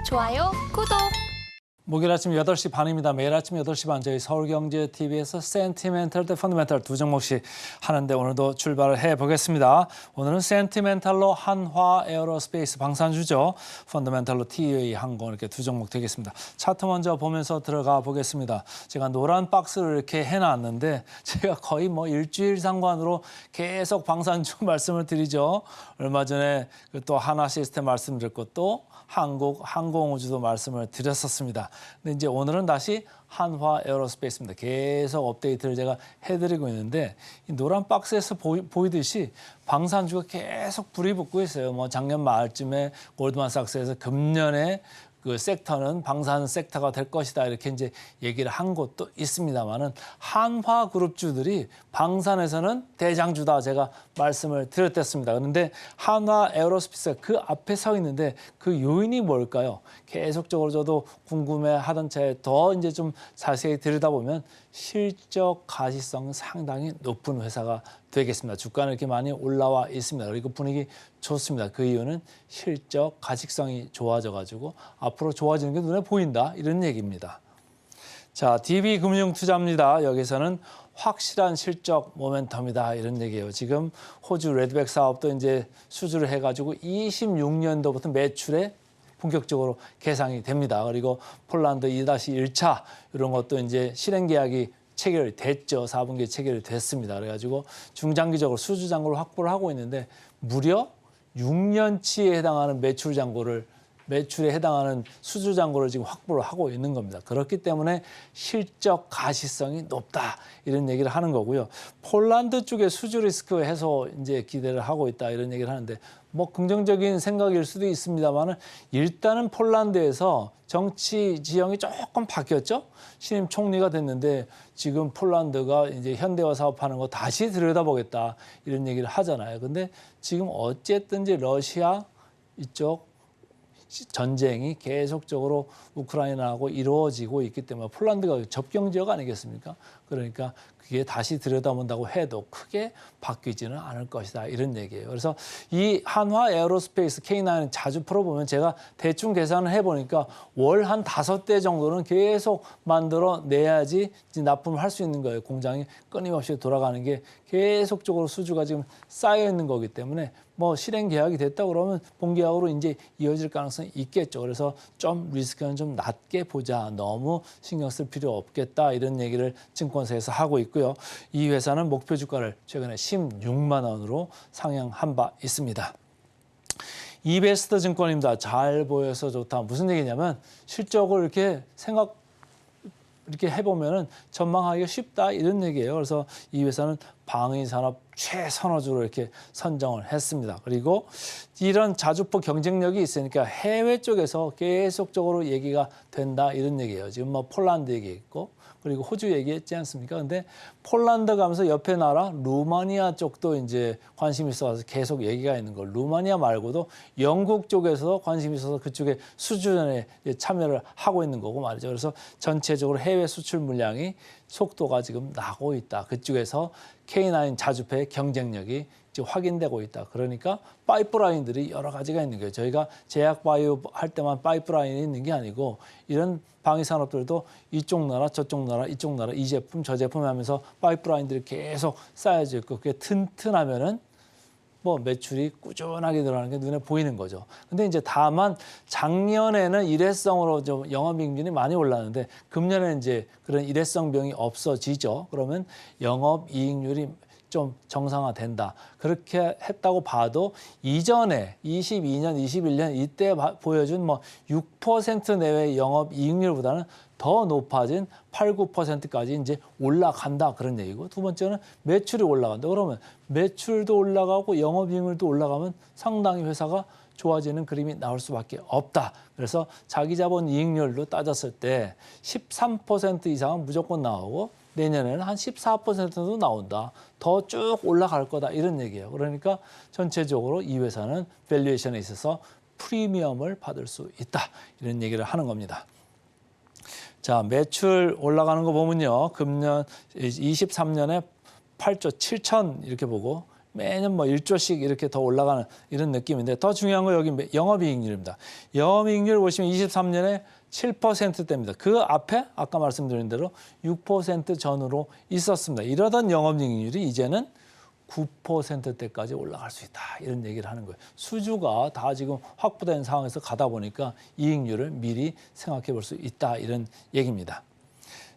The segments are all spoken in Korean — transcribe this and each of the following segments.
좋아요, 구독. 목요일 아침 8시 반입니다. 매일 아침 8시 반 저희 서울경제TV에서 센티멘탈 대 펀더멘탈 두 종목씩 하는데 오늘도 출발을 해보겠습니다. 오늘은 센티멘탈로 한화 에어로스페이스 방산주죠. 펀더멘탈로 TA 항공 이렇게 두 종목 되겠습니다. 차트 먼저 보면서 들어가 보겠습니다. 제가 노란 박스를 이렇게 해놨는데 제가 거의 일주일 상관으로 계속 방산주 말씀을 드리죠. 얼마 전에 또 하나 시스템 말씀드렸고 또 한국 항공우주도 말씀을 드렸었습니다. 근데 이제 오늘은 다시 한화 에어로스페이스입니다. 계속 업데이트를 제가 해드리고 있는데 이 노란 박스에서 보이듯이 방산주가 계속 불이 붙고 있어요. 작년 말쯤에 골드만삭스에서 금년에 그 섹터는 방산 섹터가 될 것이다 이렇게 이제 얘기를 한 곳도 있습니다만은 한화 그룹주들이 방산에서는 대장주다 제가 말씀을 드렸댔습니다. 그런데 한화 에어로스페이스가 그 앞에 서 있는데 그 요인이 뭘까요? 계속적으로 저도 궁금해하던 차에 더 이제 좀 자세히 들여다보면 실적 가시성 상당히 높은 회사가 되겠습니다. 주가는 이렇게 많이 올라와 있습니다. 그리고 분위기 좋습니다. 그 이유는 실적 가식성이 좋아져가지고 앞으로 좋아지는 게 눈에 보인다 이런 얘기입니다. 자, DB금융투자입니다. 여기서는 확실한 실적 모멘텀이다 이런 얘기예요. 지금 호주 레드백 사업도 이제 수주를 해가지고 26년도부터 매출에 본격적으로 개상이 됩니다. 그리고 폴란드 2-1차 이런 것도 이제 실행 계약이 체결이 됐죠. 4분기에 체결이 됐습니다. 그래가지고 중장기적으로 수주 잔고를 확보를 하고 있는데 무려 6년치에 해당하는 매출에 해당하는 수주 잔고를 지금 확보를 하고 있는 겁니다. 그렇기 때문에 실적 가시성이 높다 이런 얘기를 하는 거고요. 폴란드 쪽에 수주 리스크 해소 이제 기대를 하고 있다 이런 얘기를 하는데 긍정적인 생각일 수도 있습니다만은 일단은 폴란드에서 정치 지형이 조금 바뀌었죠. 신임 총리가 됐는데 지금 폴란드가 이제 현대화 사업하는 거 다시 들여다보겠다 이런 얘기를 하잖아요. 근데 지금 어쨌든지 러시아 이쪽 전쟁이 계속적으로 우크라이나하고 이루어지고 있기 때문에 폴란드가 접경 지역 아니겠습니까? 그러니까 그게 다시 들여다본다고 해도 크게 바뀌지는 않을 것이다 이런 얘기예요. 그래서 이 한화 에어로스페이스 K9 자주 풀어보면 제가 대충 계산을 해보니까 월 한 5대 정도는 계속 만들어내야지 납품을 할 수 있는 거예요. 공장이 끊임없이 돌아가는 게 계속적으로 수주가 지금 쌓여 있는 거기 때문에 실행 계약이 됐다 그러면 본계약으로 이제 이어질 가능성이 있겠죠. 그래서 좀 리스크는 좀 낮게 보자. 너무 신경 쓸 필요 없겠다. 이런 얘기를 증권사에서 하고 있고요. 이 회사는 목표 주가를 최근에 16만 원으로 상향한 바 있습니다. 이베스트 증권입니다. 잘 보여서 좋다. 무슨 얘기냐면 실적을 이렇게 해보면은 전망하기가 쉽다 이런 얘기예요. 그래서 이 회사는 방위산업 최선호주로 이렇게 선정을 했습니다. 그리고 이런 자주포 경쟁력이 있으니까 해외 쪽에서 계속적으로 얘기가 된다 이런 얘기예요. 지금 폴란드 얘기했고 그리고 호주 얘기했지 않습니까? 근데 폴란드 가면서 옆에 나라 루마니아 쪽도 이제 관심이 있어서 계속 얘기가 있는 거. 루마니아 말고도 영국 쪽에서 관심이 있어서 그쪽에 수주전에 참여를 하고 있는 거고 말이죠. 그래서 전체적으로 해외 수출 물량이 속도가 지금 나고 있다. 그쪽에서 K9 자주포의 경쟁력이 지금 확인되고 있다. 그러니까 파이프라인들이 여러 가지가 있는 거예요. 저희가 제약 바이오 할 때만 파이프라인이 있는 게 아니고 이런 방위 산업들도 이쪽 나라 저쪽 나라 이쪽 나라 이 제품 저 제품 하면서 파이프라인들이 계속 쌓여져 있고 그게 튼튼하면은 매출이 꾸준하게 늘어나는 게 눈에 보이는 거죠. 근데 이제 다만 작년에는 일회성으로 좀 영업이익률이 많이 올랐는데 금년에는 이제 그런 일회성 비용이 없어지죠. 그러면 영업이익률이 좀 정상화된다. 그렇게 했다고 봐도 이전에 22년, 21년 이때 보여준 6% 내외의 영업이익률보다는 더 높아진 8, 9%까지 이제 올라간다 그런 얘기고 두 번째는 매출이 올라간다. 그러면 매출도 올라가고 영업이익률도 올라가면 상당히 회사가 좋아지는 그림이 나올 수밖에 없다. 그래서 자기 자본 이익률로 따졌을 때 13% 이상은 무조건 나오고 내년에는 한 14%도 나온다. 더 쭉 올라갈 거다 이런 얘기예요. 그러니까 전체적으로 이 회사는 밸류에이션에 있어서 프리미엄을 받을 수 있다. 이런 얘기를 하는 겁니다. 자, 매출 올라가는 거 보면요. 금년 23년에 8조 7천 이렇게 보고 매년 뭐 1조씩 이렇게 더 올라가는 이런 느낌인데 더 중요한 건 여기 영업이익률입니다. 영업이익률 보시면 23년에 7%대입니다. 그 앞에 아까 말씀드린 대로 6% 전후로 있었습니다. 이러던 영업이익률이 이제는 9%대까지 올라갈 수 있다. 이런 얘기를 하는 거예요. 수주가 다 지금 확보된 상황에서 가다 보니까 이익률을 미리 생각해 볼 수 있다. 이런 얘기입니다.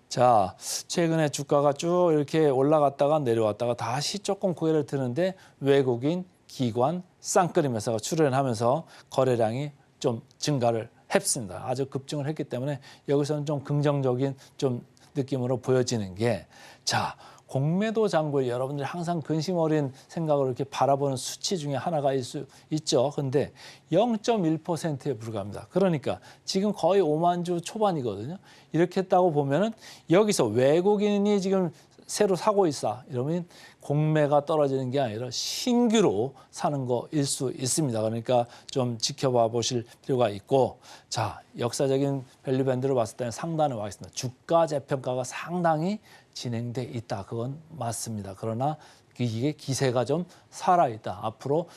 자, 최근에 주가가 쭉 이렇게 올라갔다가 내려왔다가 다시 조금 고개를 드는데 외국인, 기관, 쌍끌임 회사가 출연하면서 거래량이 좀 증가를 했습니다. 아주 급증을 했기 때문에 여기서는 좀 긍정적인 좀 느낌으로 보여지는 게 자, 공매도 장고에 여러분들이 항상 근심 어린 생각으로 이렇게 바라보는 수치 중에 하나가 있죠. 근데 0.1%에 불과합니다. 그러니까 지금 거의 5만 주 초반이거든요. 이렇게 했다고 보면은 여기서 외국인이 지금 새로 사고 있어. 이러면 공매가 떨어지는 게 아니라 신규로 사는 거일 수 있습니다. 그러니까 좀 지켜봐 보실 필요가 있고 자, 역사적인 밸류 밴드로 봤을 때는 상단에 와 있습니다. 주가 재평가가 상당히 진행돼 있다. 그건 맞습니다. 그러나 이게 기세가 좀 살아있다. 앞으로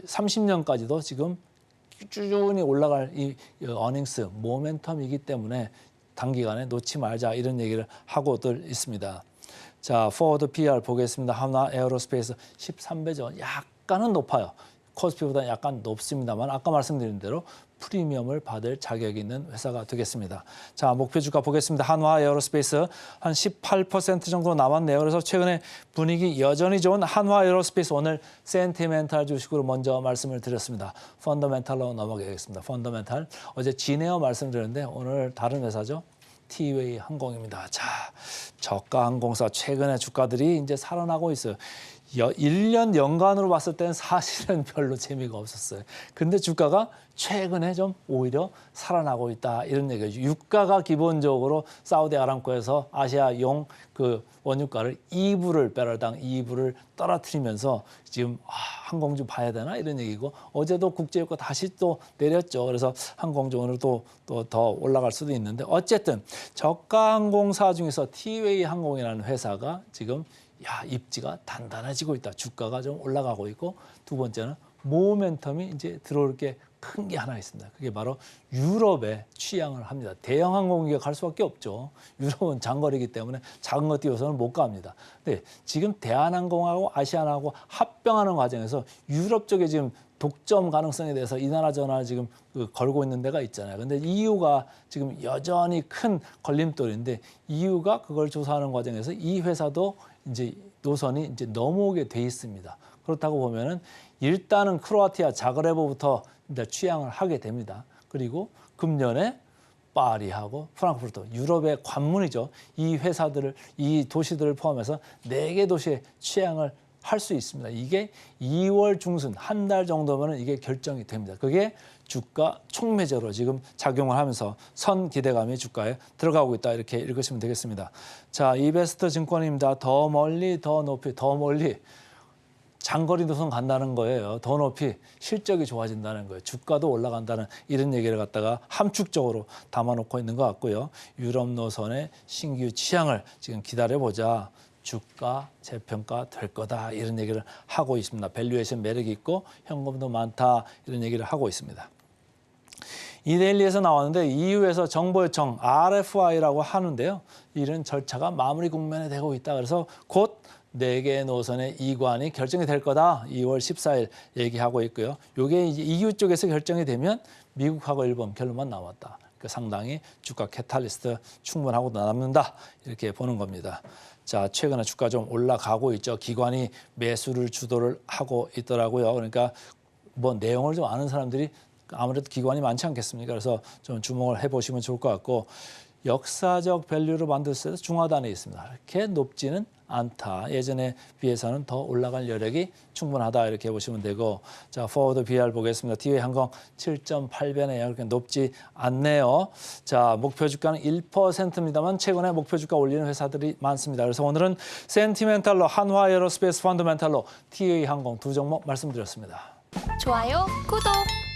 30년까지도 지금 꾸준히 올라갈 이 어닝스 모멘텀이기 때문에 단기간에 놓지 말자 이런 얘기를 하고들 있습니다. 자, 포워드 PR 보겠습니다. 하나 에어로스페이스 13배죠. 약간은 높아요. 코스피보다 약간 높습니다만 아까 말씀드린 대로 프리미엄을 받을 자격이 있는 회사가 되겠습니다. 자, 목표 주가 보겠습니다. 한화 에어로스페이스 한 18% 정도 남았네요. 그래서 최근에 분위기 여전히 좋은 한화 에어로스페이스 오늘 센티멘탈 주식으로 먼저 말씀을 드렸습니다. 펀더멘탈로 넘어가겠습니다. 펀더멘탈 어제 진에어 말씀드렸는데 오늘 다른 회사죠. 티웨이 항공입니다. 자, 저가 항공사 최근에 주가들이 이제 살아나고 있어요. 1년 연간으로 봤을 때는 사실은 별로 재미가 없었어요. 근데 주가가 최근에 좀 오히려 살아나고 있다. 이런 얘기죠. 유가가 기본적으로 사우디 아람코에서 아시아용 그 원유가를 2불을 배럴당 2불을 떨어뜨리면서 지금 항공주 봐야 되나 이런 얘기고 어제도 국제유가 다시 또 내렸죠. 그래서 항공주 오늘 또 더 올라갈 수도 있는데 어쨌든 저가 항공사 중에서 티웨이 항공이라는 회사가 지금 입지가 단단해지고 있다. 주가가 좀 올라가고 있고 두 번째는 모멘텀이 이제 들어올 게 큰 게 하나 있습니다. 그게 바로 유럽에 취향을 합니다. 대형 항공기가 갈 수밖에 없죠. 유럽은 장거리이기 때문에 작은 거 띄워서는 못 갑니다. 근데 지금 대한항공하고 아시아나하고 합병하는 과정에서 유럽 쪽에 지금 독점 가능성에 대해서 이 나라 저 나라 지금 걸고 있는 데가 있잖아요. 근데 EU가 지금 여전히 큰 걸림돌인데 EU가 그걸 조사하는 과정에서 이 회사도 이제 노선이 이제 넘어오게 돼 있습니다. 그렇다고 보면은 일단은 크로아티아 자그레브부터 이제 취향을 하게 됩니다. 그리고 금년에 파리하고 프랑크푸르트, 유럽의 관문이죠. 이 회사들을, 이 도시들을 포함해서 4개 도시에 취향을 할 수 있습니다. 이게 2월 중순 한 달 정도면 이게 결정이 됩니다. 그게 주가 촉매제로 지금 작용을 하면서 선 기대감이 주가에 들어가고 있다. 이렇게 읽으시면 되겠습니다. 자, 이베스트 증권입니다. 더 멀리, 더 높이, 더 멀리. 장거리 노선 간다는 거예요. 더 높이 실적이 좋아진다는 거예요. 주가도 올라간다는 이런 얘기를 갖다가 함축적으로 담아놓고 있는 것 같고요. 유럽 노선의 신규 취향을 지금 기다려보자. 주가 재평가 될 거다. 이런 얘기를 하고 있습니다. 밸류에이션 매력이 있고 현금도 많다. 이런 얘기를 하고 있습니다. 이데일리에서 나왔는데 EU에서 정보요청 RFI라고 하는데요. 이런 절차가 마무리 국면에 되고 있다. 그래서 곧 4개 노선의 이관이 결정이 될 거다. 2월 14일 얘기하고 있고요. 이게 이제 EU 쪽에서 결정이 되면 미국하고 일본 결론만 남았다. 그러니까 상당히 주가 캐탈리스트 충분하고 남는다. 이렇게 보는 겁니다. 자, 최근에 주가 좀 올라가고 있죠. 기관이 매수를 주도를 하고 있더라고요. 그러니까 뭐 내용을 좀 아는 사람들이 아무래도 기관이 많지 않겠습니까? 그래서 좀 주목을 해보시면 좋을 것 같고 역사적 밸류로 만들었을 때 중하단에 있습니다. 이렇게 높지는 않다. 예전에 비해서는 더 올라갈 여력이 충분하다. 이렇게 보시면 되고 자, 포워드 BR 보겠습니다. 티웨이 항공 7.8배네요. 그렇게 높지 않네요. 자, 목표 주가는 1%입니다만 최근에 목표 주가 올리는 회사들이 많습니다. 그래서 오늘은 센티멘탈로 한화 에어로스페이스 펀더멘탈로 티웨이 항공 두 종목 말씀드렸습니다. 좋아요, 구독!